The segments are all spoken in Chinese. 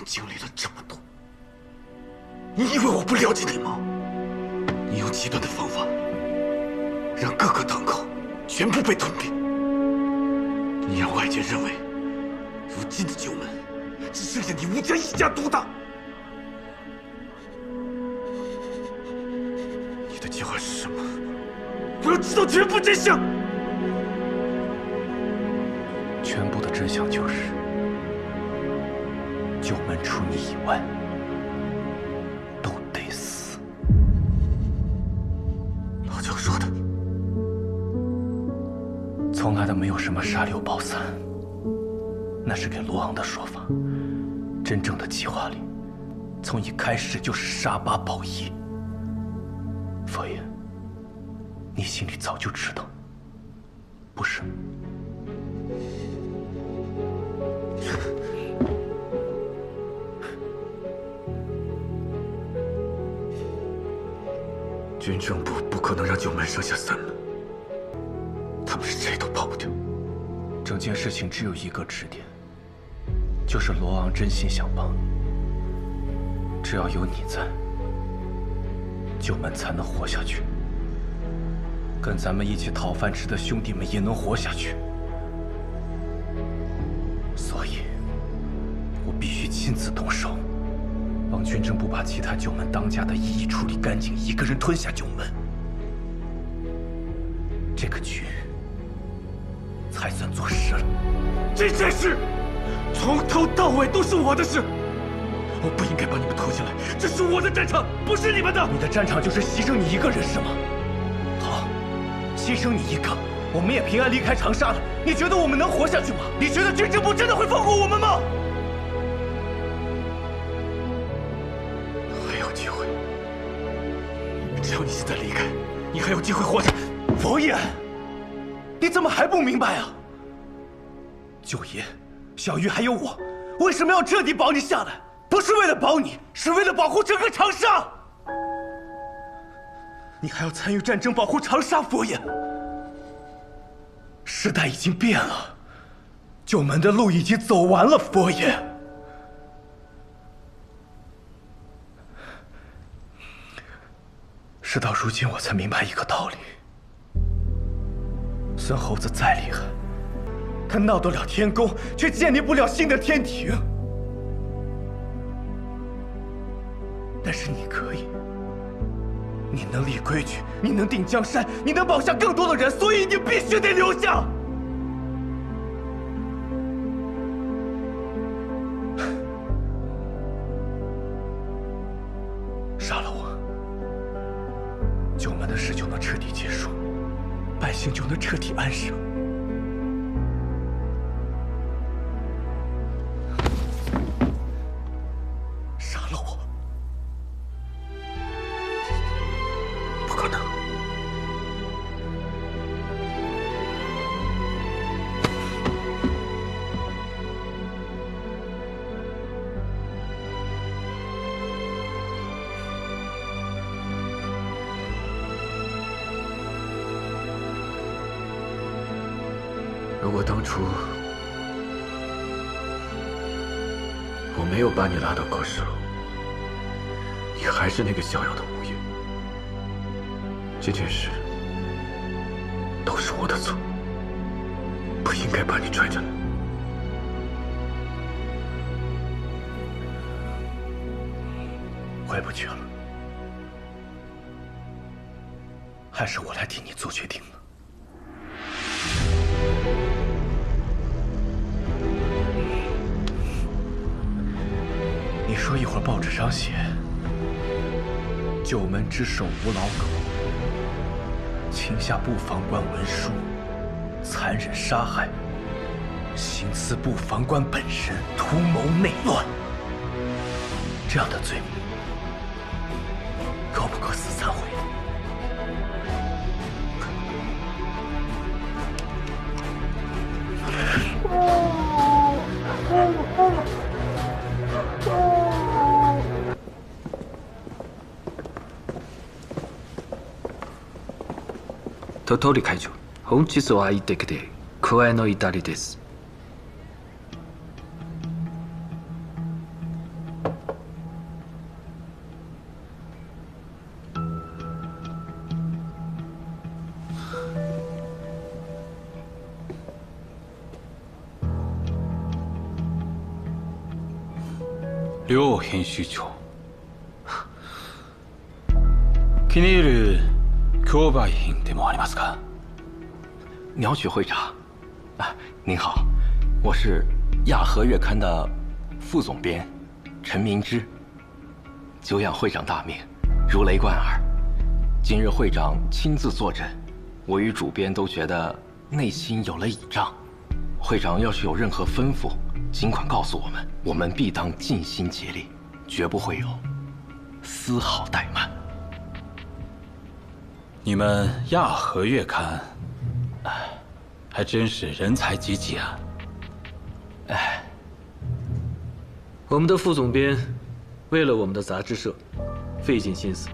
经历了这么多，你以为我不了解你吗？你用极端的方法，让各个堂口全部被吞并。你让外界认为，如今的九门只剩下你吴家一家独大。你的计划是什么？我要知道全部真相。全部的真相就是，九门除你以外，都得死。老姜说的，从来都没有什么杀六保三，那是给罗昂的说法。真正的计划里，从一开始就是杀八保一。佛爷，你心里早就知道，不是？军政部不可能让九门剩下三门，他们谁都跑不掉。整件事情只有一个支点，就是罗昂真心想帮你。只要有你在，九门才能活下去，跟咱们一起讨饭吃的兄弟们也能活下去。所以，我必须亲自动手，帮军政部把其他九门当家的一一处理干净，一个人吞下九门。这个局才算做实了。这件事从头到尾都是我的事，我不应该把你们拖进来。这是我的战场，不是你们的。你的战场就是牺牲你一个人是吗？好，牺牲你一个，我们也平安离开长沙了。你觉得我们能活下去吗？你觉得军政部真的会放过我们吗？还有机会，只要你现在离开，你还有机会活着。佛爷，你怎么还不明白啊？九爷、小玉还有我，为什么要彻底保你下来？不是为了保你，是为了保护整个长沙。你还要参与战争，保护长沙，佛爷。时代已经变了，九门的路已经走完了，佛爷。事到如今，我才明白一个道理：孙猴子再厉害，他闹得了天宫，却建立不了新的天庭。但是你可以，你能立规矩，你能定江山，你能保下更多的人，所以你必须得留下。杀了我，九门的事就能彻底结束，百姓就能彻底安生。杀了我！不可能。如果当初我没有把你拉到过世楼，你还是那个逍遥的无业，这件事都是我的错，不应该把你拽着来。回不去了，还是我来替你做决定吧。你说一会儿报纸上写九门之首吴老狗擒下部房官文书，残忍杀害，行刺部房官本人，图谋内乱，这样的罪名够不够死3回？と通り会長、本日お会いできて光栄の至りです。良編集長。気に入る競売品でもありますか？鸟取会长，您好，我是亚和月刊的副总编陈明之。久仰会长大名，如雷贯耳。今日会长亲自坐镇，我与主编都觉得内心有了倚仗。会长要是有任何吩咐，尽管告诉我们，我们必当尽心竭力，绝不会有丝毫怠慢。你们亚和月刊，还真是人才济济啊！我们的副总编为了我们的杂志社费尽心思，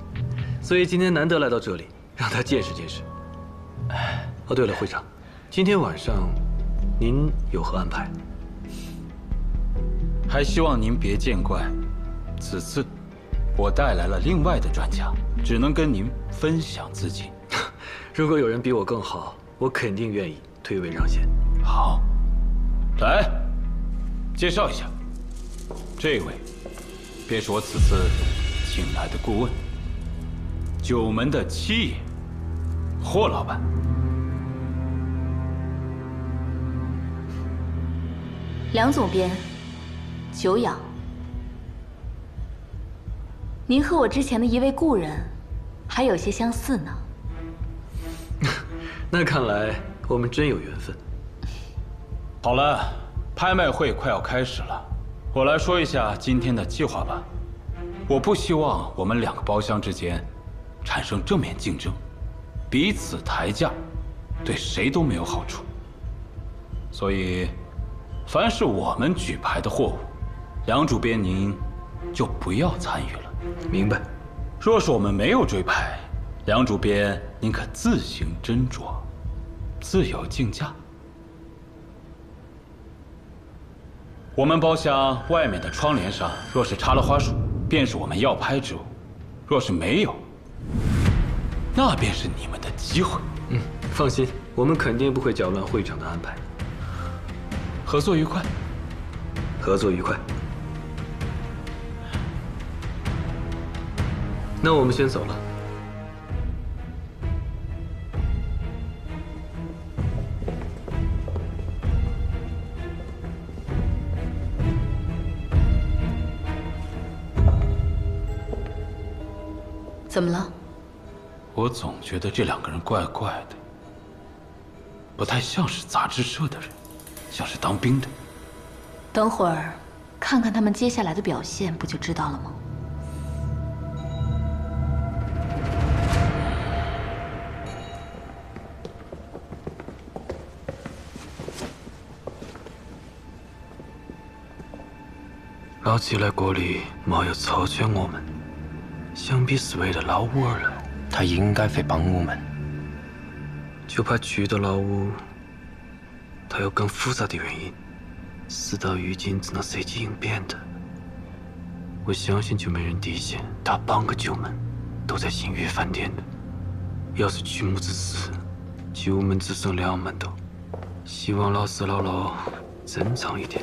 所以今天难得来到这里，让他见识见识。哦，对了，会长，今天晚上您有何安排？还希望您别见怪，此次我带来了另外的专家，只能跟您分享自己。如果有人比我更好，我肯定愿意推诿让贤。好，来介绍一下，这位便是我此次请来的顾问，九门的七爷霍老板。梁总编，久仰。您和我之前的一位故人还有些相似呢。那看来我们真有缘分。好了，拍卖会快要开始了，我来说一下今天的计划吧。我不希望我们两个包厢之间产生正面竞争，彼此抬价，对谁都没有好处。所以，凡是我们举牌的货物，梁主编您就不要参与了。明白。若是我们没有追牌，梁主编您可自行斟酌，自由竞价。我们包厢外面的窗帘上若是插了花束，便是我们要拍之物；若是没有，那便是你们的机会。放心，我们肯定不会搅乱会长的安排。合作愉快。合作愉快。那我们先走了。怎么了？我总觉得这两个人怪怪的，不太像是杂志社的人，像是当兵的。等会儿看看他们接下来的表现，不就知道了吗？老七来国里没有操劝我们，想必是为了老五而来。他应该会帮我们。就怕去到老五，他有更复杂的原因，事到如今只能随机应变的。我相信就没人提前，他半个九门都在新月饭店的。要是曲目之时，九门只剩2门多，希望老四老六正常一点。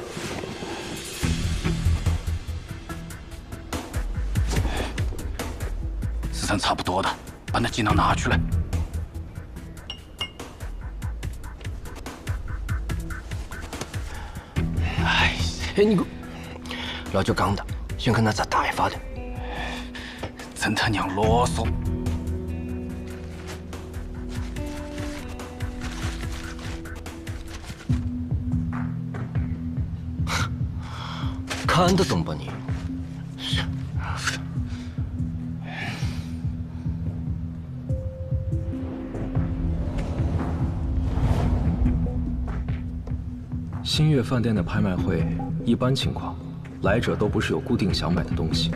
时辰差不多了，把那技能拿出来。哎，你个老就讲的，想看他咋大发的，真他娘啰嗦！看得懂吧你？新月饭店的拍卖会，一般情况，来者都不是有固定想买的东西，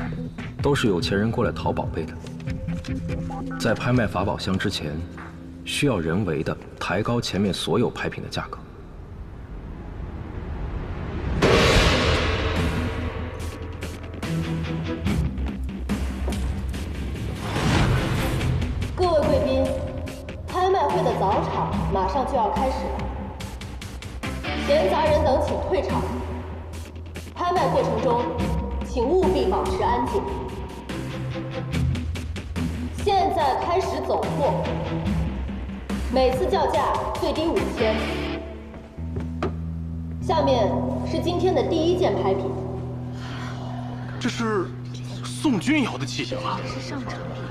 都是有钱人过来淘宝贝的。在拍卖法宝箱之前，需要人为的抬高前面所有拍品的价格。各位贵宾，拍卖会的早场马上就要开始了。闲杂人等请退场。拍卖过程中，请请务必保持安静。现在开始走货，每次叫价最低5000。下面是今天的第一件拍品。这是宋君瑶的气型啊！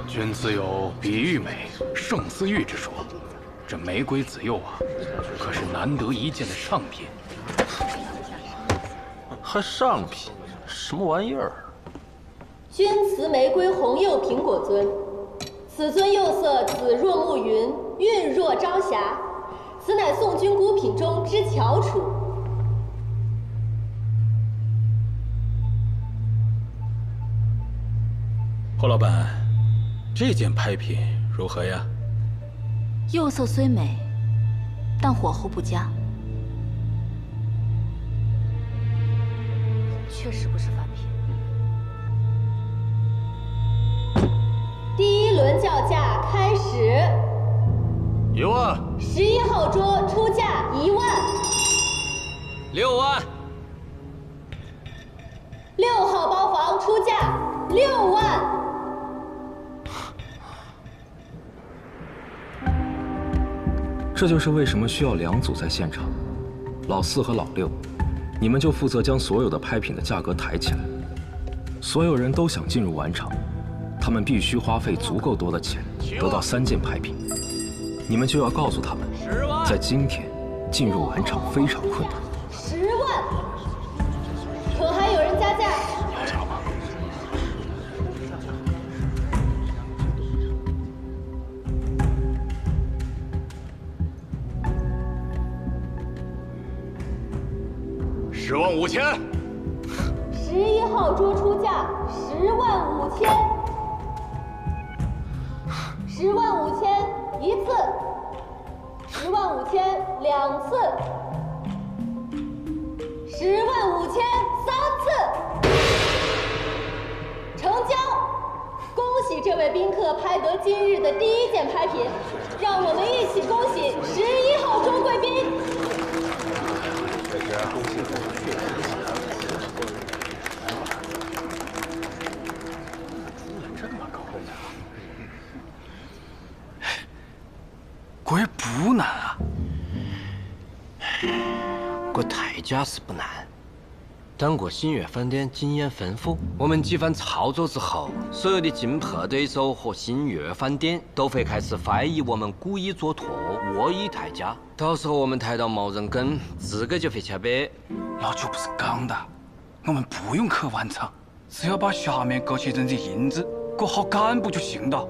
君子有比玉美胜似玉之说，这玫瑰紫釉啊，可是难得一见的上品。还上品？什么玩意儿？钧瓷玫瑰红釉苹果尊，此尊釉色紫若暮云，韵若朝霞，此乃宋君孤品中之翘楚。侯老板，这件拍品如何呀？釉色虽美，但火候不佳，确实不是凡品。第一轮叫价开始。1万。11号桌出价1万。6万。6号包房出价6万。这就是为什么需要2组在现场，老4和老6，你们就负责将所有的拍品的价格抬起来。所有人都想进入晚场，他们必须花费足够多的钱得到3件拍品。你们就要告诉他们，在今天进入晚场非常困难。10万，可还有人加价？10万5千。11号桌出价10万5千。10万5千1次，10万5千2次，10万5千3次，成交！恭喜这位宾客拍得今日的第1件拍品，让我们一起恭喜11号桌贵宾。这也不难啊。这抬价是不难，但我星月饭店经验丰富，我们几番操作之后，所有的竞拍对手和星月饭店都会开始怀疑我们故意做托、恶意抬价，到时候我们抬到没人跟，自个就会吃瘪。老舅不是讲的，我们不用去晚场，只要把下面这些人的银子过好干部就行了。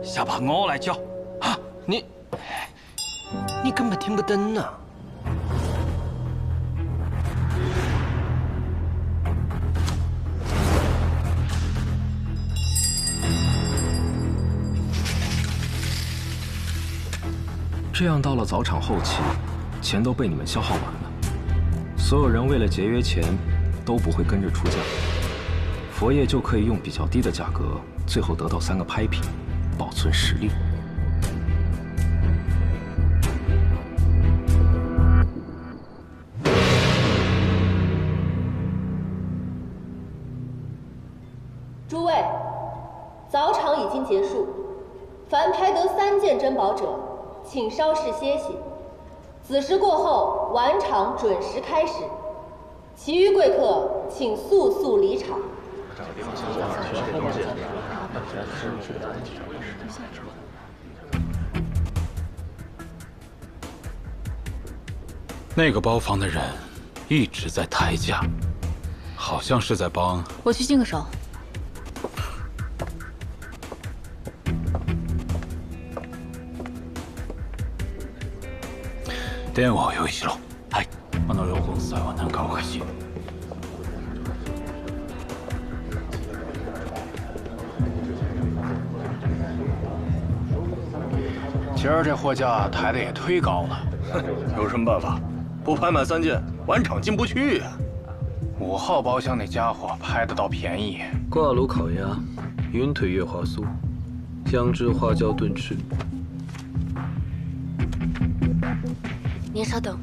下把我来缴啊！你根本听不懂啊！这样到了早场后期，钱都被你们消耗完了，所有人为了节约钱，都不会跟着出价，佛爷就可以用比较低的价格，最后得到3个拍品，保存实力。诸位，早场已经结束，凡拍得3件珍宝者，请稍事歇息。子时过后，晚场准时开始。其余贵客请速速离场。那个包房的人一直在抬价，好像是在帮。我去净个手。電話を用意しろ。はい。両本妻は何かおかしい。今儿这货价抬的也忒高了，有什么办法？不拍满3件，晚场进不去呀。 5号包厢那家伙拍得倒便宜。挂炉烤鸭，云腿月华酥，姜汁花椒炖翅。您稍等。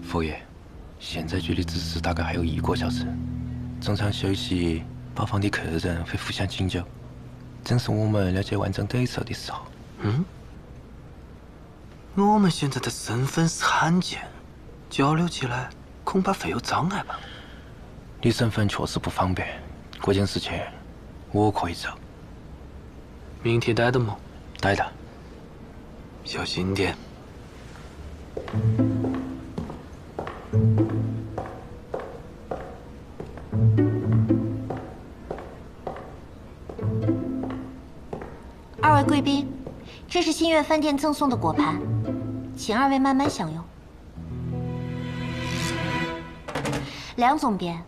佛爷，现在距离子时大概还有1个小时。中场休息，包房的客人会互相请教，正是我们了解完整对策的时候。我们现在的身份是罕见，交流起来恐怕会有障碍吧？你身份确实不方便，这件事情我可以做。明天待着么？待着。小心点。2位贵宾，这是新月饭店赠送的果盘，请2位慢慢享用。梁总编，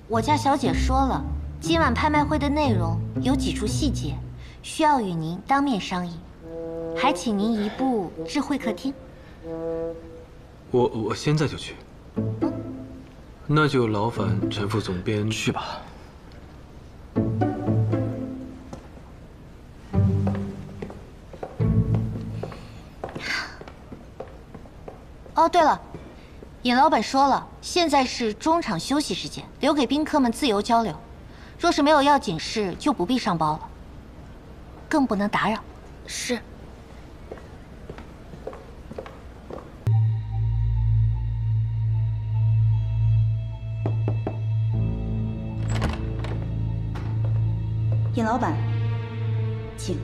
我家小姐说了，今晚拍卖会的内容有几处细节，需要与您当面商议，还请您移步至会客厅。我现在就去。那就劳烦陈副总编去吧。哦，对了，尹老板说了，现在是中场休息时间，留给宾客们自由交流。若是没有要紧事，就不必上包了，更不能打扰。是。尹老板，请。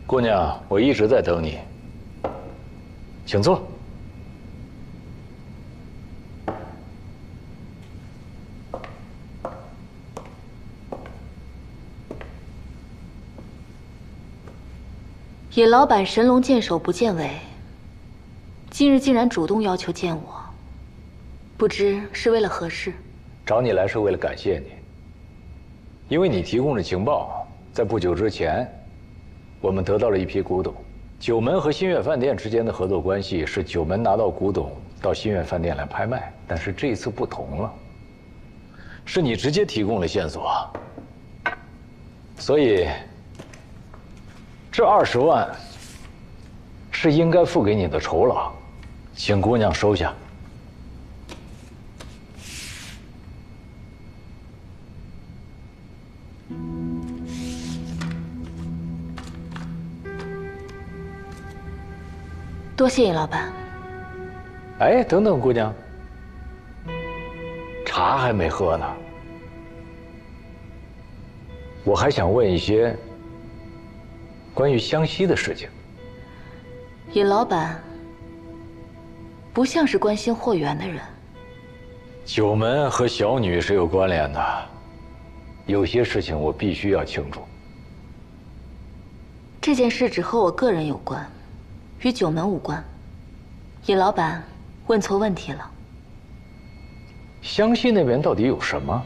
姑娘，我一直在等你，请坐。尹老板神龙见首不见尾，今日竟然主动要求见我，不知是为了何事？找你来是为了感谢你，因为你提供的情报，在不久之前，我们得到了一批古董。九门和新月饭店之间的合作关系是九门拿到古董到新月饭店来拍卖，但是这次不同了，是你直接提供了线索，所以这20万是应该付给你的酬劳，请姑娘收下。多谢尹老板。哎，等等，姑娘，茶还没喝呢，我还想问一些关于湘西的事情。尹老板不像是关心货源的人。九门和小女是有关联的，有些事情我必须要清楚。这件事只和我个人有关，与九门无关。尹老板问错问题了。湘西那边到底有什么？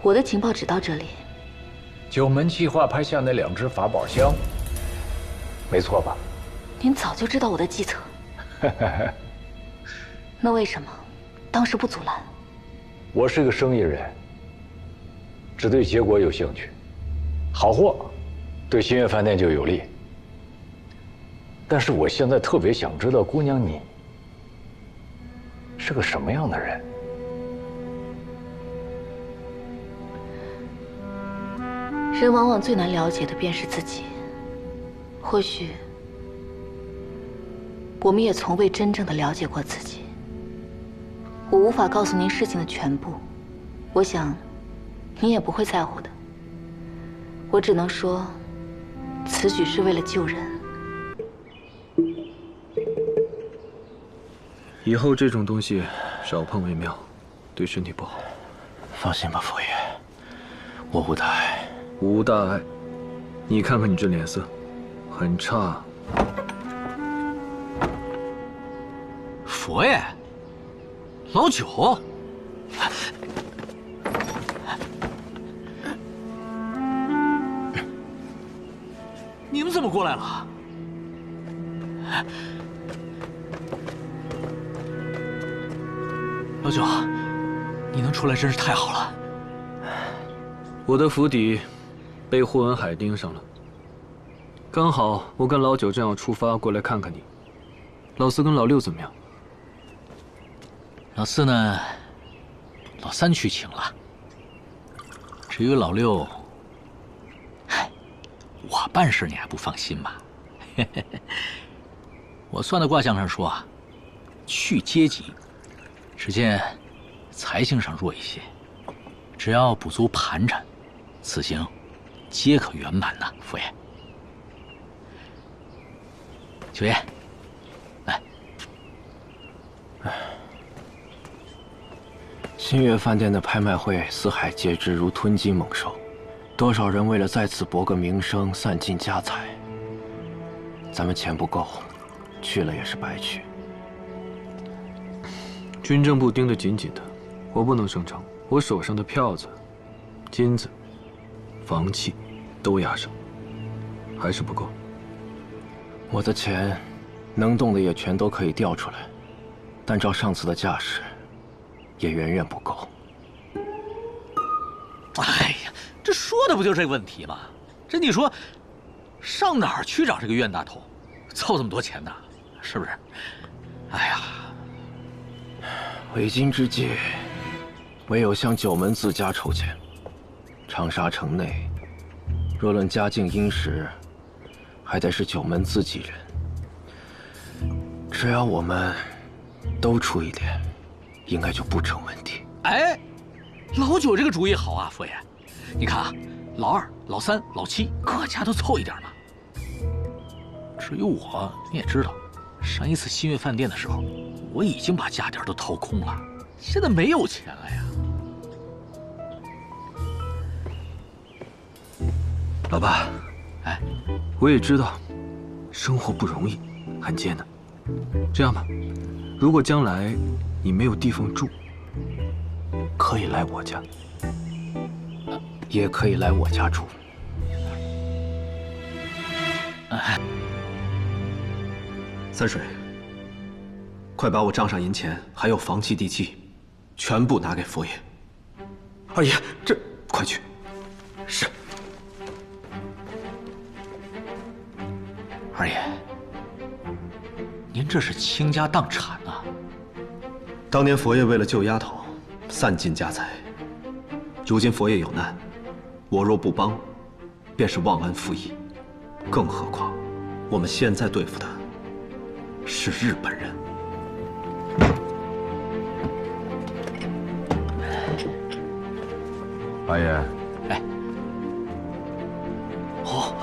我的情报只到这里。九门计划拍下那2只法宝箱，没错吧？您早就知道我的计策。那为什么当时不阻拦？我是个生意人，只对结果有兴趣。好货对新月饭店就有利。但是我现在特别想知道，姑娘你是个什么样的人？人往往最难了解的便是自己。或许我们也从未真正的了解过自己。我无法告诉您事情的全部，我想您也不会在乎的。我只能说，此举是为了救人。以后这种东西少碰为妙，对身体不好。放心吧，佛爷，我无大碍。无大碍。你看看你这脸色，很差。佛爷，老九，你们怎么过来了？老九，你能出来真是太好了。我的府邸被霍恩海盯上了，刚好我跟老九正要出发过来看看你。老四跟老六怎么样？老四呢？老三去请了。至于老六，嗨，我办事你还不放心吧？我算的卦象上说啊，去阶级，只见财星上弱一些，只要补足盘缠，此行皆可圆满呐，父爷。九爷，来。新月饭店的拍卖会，四海皆知如吞金猛兽，多少人为了在此博个名声，散尽家财。咱们钱不够，去了也是白去。军政部盯得紧紧的，我不能声张，我手上的票子、金子、房契都押上，还是不够。我的钱，能动的也全都可以调出来，但照上次的架势，也远远不够。哎呀，这说的不就这个问题吗？这你说，上哪儿去找这个冤大头，凑这么多钱呢？是不是？哎呀，为今之计，唯有向九门自家筹钱。长沙城内，若论家境殷实，还得是九门自己人。只要我们都出一点，应该就不成问题。哎，老九这个主意好啊，父爷。你看啊，老二、老三、老七各家都凑一点嘛。至于我，你也知道，上一次新月饭店的时候，我已经把家底儿都掏空了，现在没有钱了呀。老爸，哎，我也知道，生活不容易，很艰难。这样吧，如果将来你没有地方住，可以来我家，也可以来我家住。三水，快把我账上银钱还有房契地契，全部拿给佛爷。二爷，这快去。是。二爷，您这是倾家荡产啊！当年佛爷为了救丫头，散尽家财。如今佛爷有难，我若不帮，便是忘恩负义。更何况，我们现在对付的是日本人。八爷，哎，哦，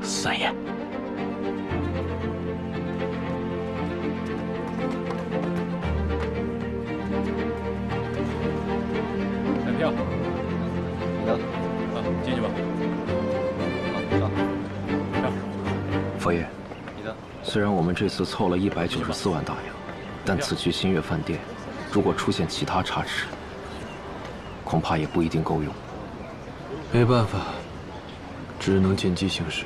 三爷，买票，你的，进去吧。佛爷，虽然我们这次凑了194万大洋，但此去新月饭店，如果出现其他差池，恐怕也不一定够用。没办法，只能见机行事。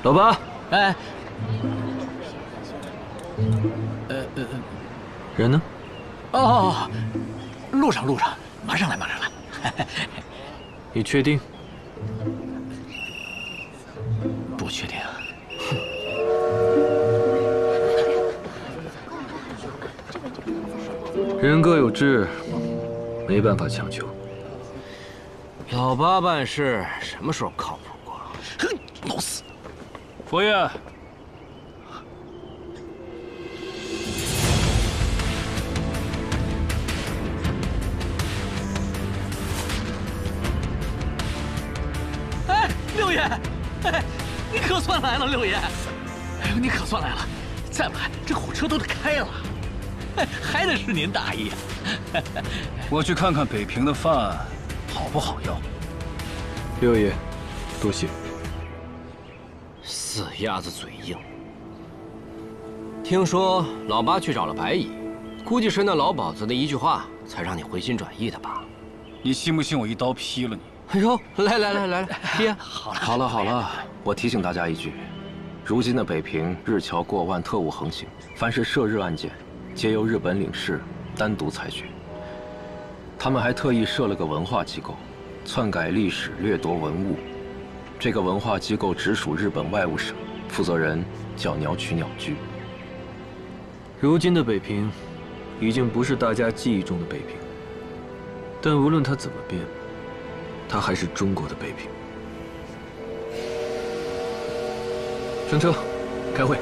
老八，哎，人呢？哦，路上，马上来。你确定？不确定。人各有志，没办法强求。老八办事什么时候靠谱过？哼，老四，佛爷。哎，六爷，哎，你可算来了，六爷。哎呦，你可算来了，再不来这火车都得开了。还得是您大意啊！我去看看北平的饭好不好要。六爷，多谢。死鸭子嘴硬。听说老八去找了白乙，估计是那老鸨子的一句话才让你回心转意的吧？你信不信我一刀劈了你？哎呦，来，爹，好了，我提醒大家一句，如今的北平日侨过万，特务横行，凡是涉日案件，皆由日本领事单独裁决。他们还特意设了个文化机构，篡改历史、掠夺文物。这个文化机构直属日本外务省，负责人叫鸟取鸟居。如今的北平，已经不是大家记忆中的北平，但无论它怎么变，它还是中国的北平。上车，开会。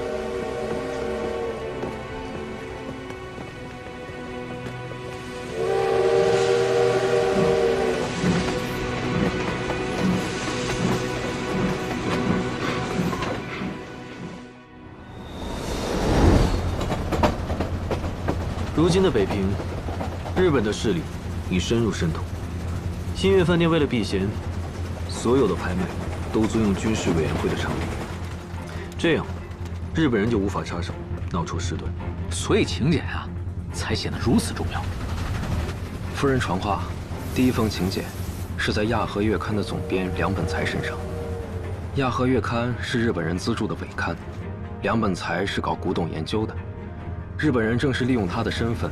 如今的北平，日本的势力已深入渗透。新月饭店为了避嫌，所有的拍卖都租用军事委员会的场地，这样日本人就无法插手，闹出事端。所以请柬啊，才显得如此重要。夫人传话，第一封请柬是在《亚和月刊》的总编梁本才身上。《亚和月刊》是日本人资助的伪刊，梁本才是搞古董研究的。日本人正是利用他的身份，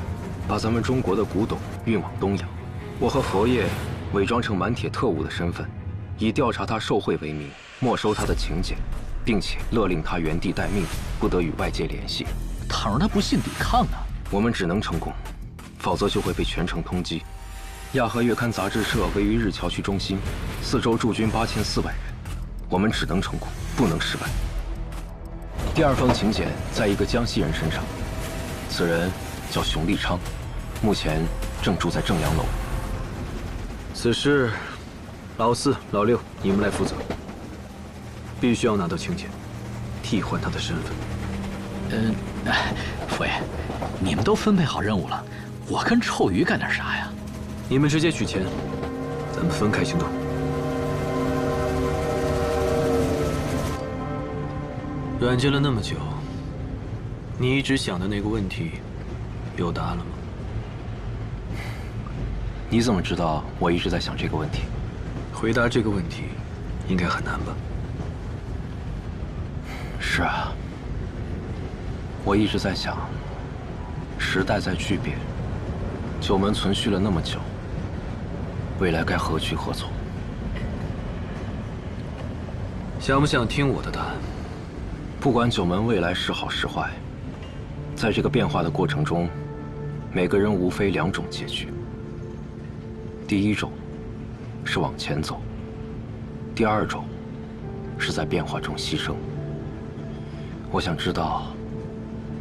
把咱们中国的古董运往东洋。我和佛爷伪装成满铁特务的身份，以调查他受贿为名，没收他的请柬，并且勒令他原地待命，不得与外界联系。倘若他不信抵抗呢？我们只能成功，否则就会被全城通缉。亚和月刊杂志社位于日侨区中心，四周驻军8400人，我们只能成功，不能失败。第二封请柬在一个江西人身上。此人叫熊立昌，目前正住在正阳楼。此事，老四、老六，你们来负责。必须要拿到请柬，替换他的身份。佛爷，你们都分配好任务了，我跟臭鱼干点啥呀？你们直接取钱，咱们分开行动。软禁了那么久。你一直想的那个问题，有答案了吗？你怎么知道我一直在想这个问题？回答这个问题，应该很难吧？是啊，我一直在想，时代在巨变，九门存续了那么久，未来该何去何从？想不想听我的答案？不管九门未来是好是坏。在这个变化的过程中，每个人无非两种结局。第一种是往前走，第二种是在变化中牺牲。我想知道，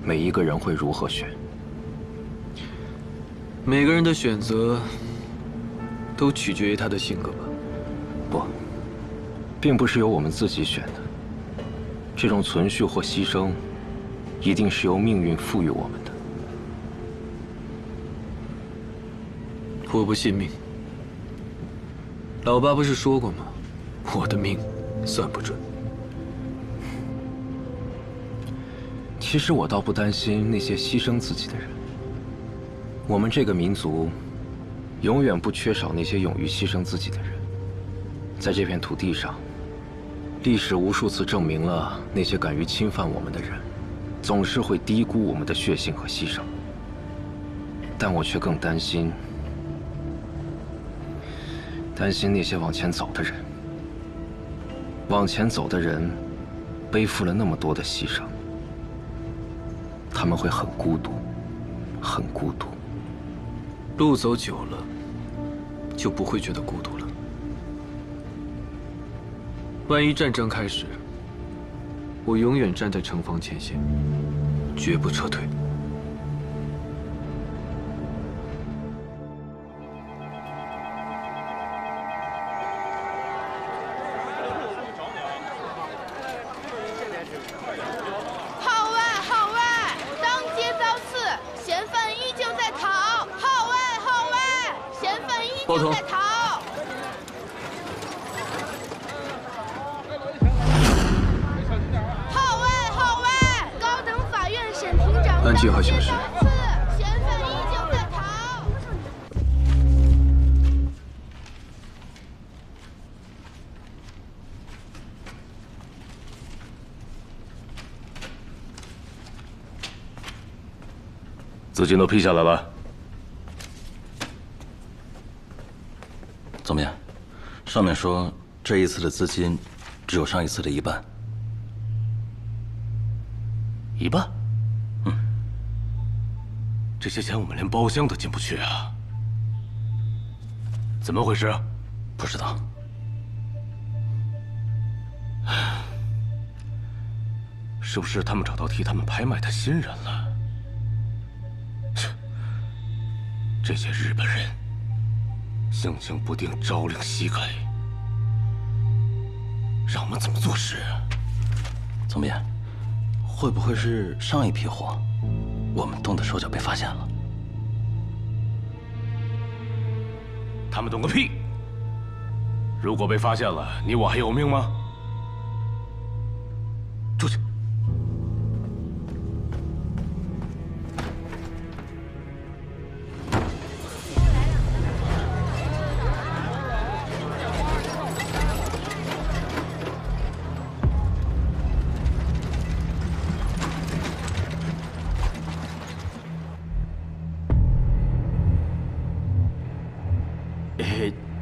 每一个人会如何选？每个人的选择都取决于他的性格吧？不，并不是由我们自己选的。这种存续或牺牲，一定是由命运赋予我们的。我不信命。老爸不是说过吗？我的命算不准。其实我倒不担心那些牺牲自己的人。我们这个民族，永远不缺少那些勇于牺牲自己的人。在这片土地上，历史无数次证明了，那些敢于侵犯我们的人，总是会低估我们的血性和牺牲。但我却更担心那些往前走的人。往前走的人，背负了那么多的牺牲，他们会很孤独，很孤独。路走久了，就不会觉得孤独了。万一战争开始，我永远站在城防前线，绝不撤退。报头。号外！高等法院审庭长按计划行事。嫌犯依旧在逃。资金都批下来了。怎么样？上面说这一次的资金只有上一次的一半。一半？嗯。这些钱我们连包厢都进不去啊！怎么回事？不知道。是不是他们找到替他们拍卖的新人了？切，这些日本人性情不定，朝令夕改，让我们怎么做事啊？怎么样？会不会是上一批货，我们动的手脚被发现了？他们动个屁！如果被发现了，你我还有命吗？出去！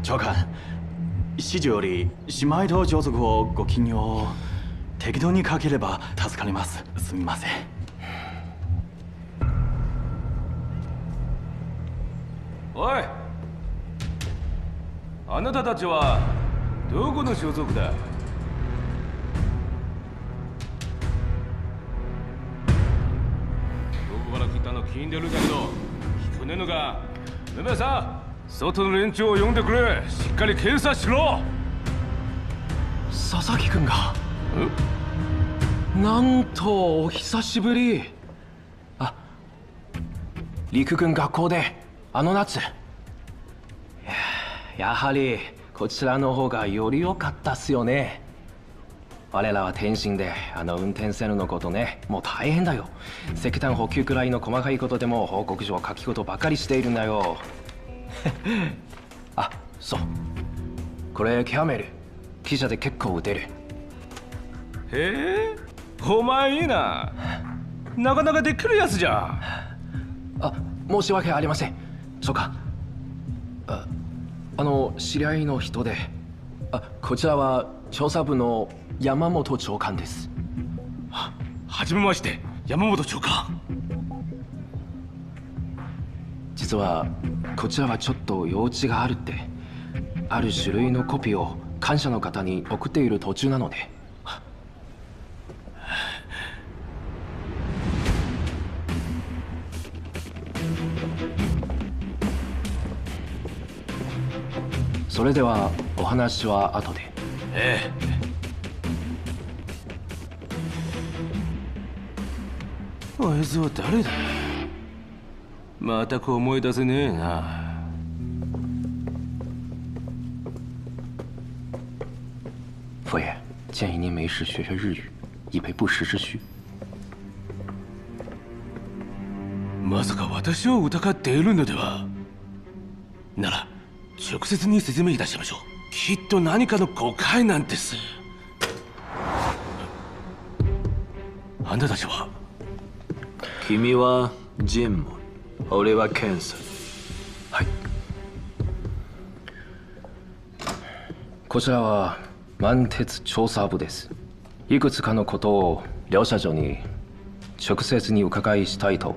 長官、市長より姉妹と上属をご記入を適当にかければ助かります。すみません。おい、あなたたちはどこの所属だ？どこから来たの聞いてるけど聞こえねえのか？梅さん、外の連中を呼んでくれ。しっかり検査しろ。佐々木君が。なんとお久しぶり。あ、陸軍学校であの夏。やはりこちらの方がより良かったっすよね。我らは天津で運転線のことね、もう大変だよ。石炭補給くらいの細かいことでも報告書は書き事ばかりしているんだよ。あ、そう。これキャメル。記者で結構打てる。へえ、お前いいな。なかなかできるやつじゃん。あ、申し訳ありません。そうか。知り合いの人で。こちらは調査部の山本長官です。はじめまして、山本長官。実はこちらはちょっと用事があるって、ある種類のコピーを感謝の方に送っている途中なので。それではお話は後で。ええ。あいつは誰だ？全く思い出せねえな。佛爷，建议您没事学学日语，以备不时之需。まさか私を疑っているのでは？なら直接に説明いたしましょう。きっと何かの誤解なんです。あんたたちは？君は尋問、俺は検査。はい。こちらは満鉄調査部です。いくつかのことを両社長に直接に伺いしたいと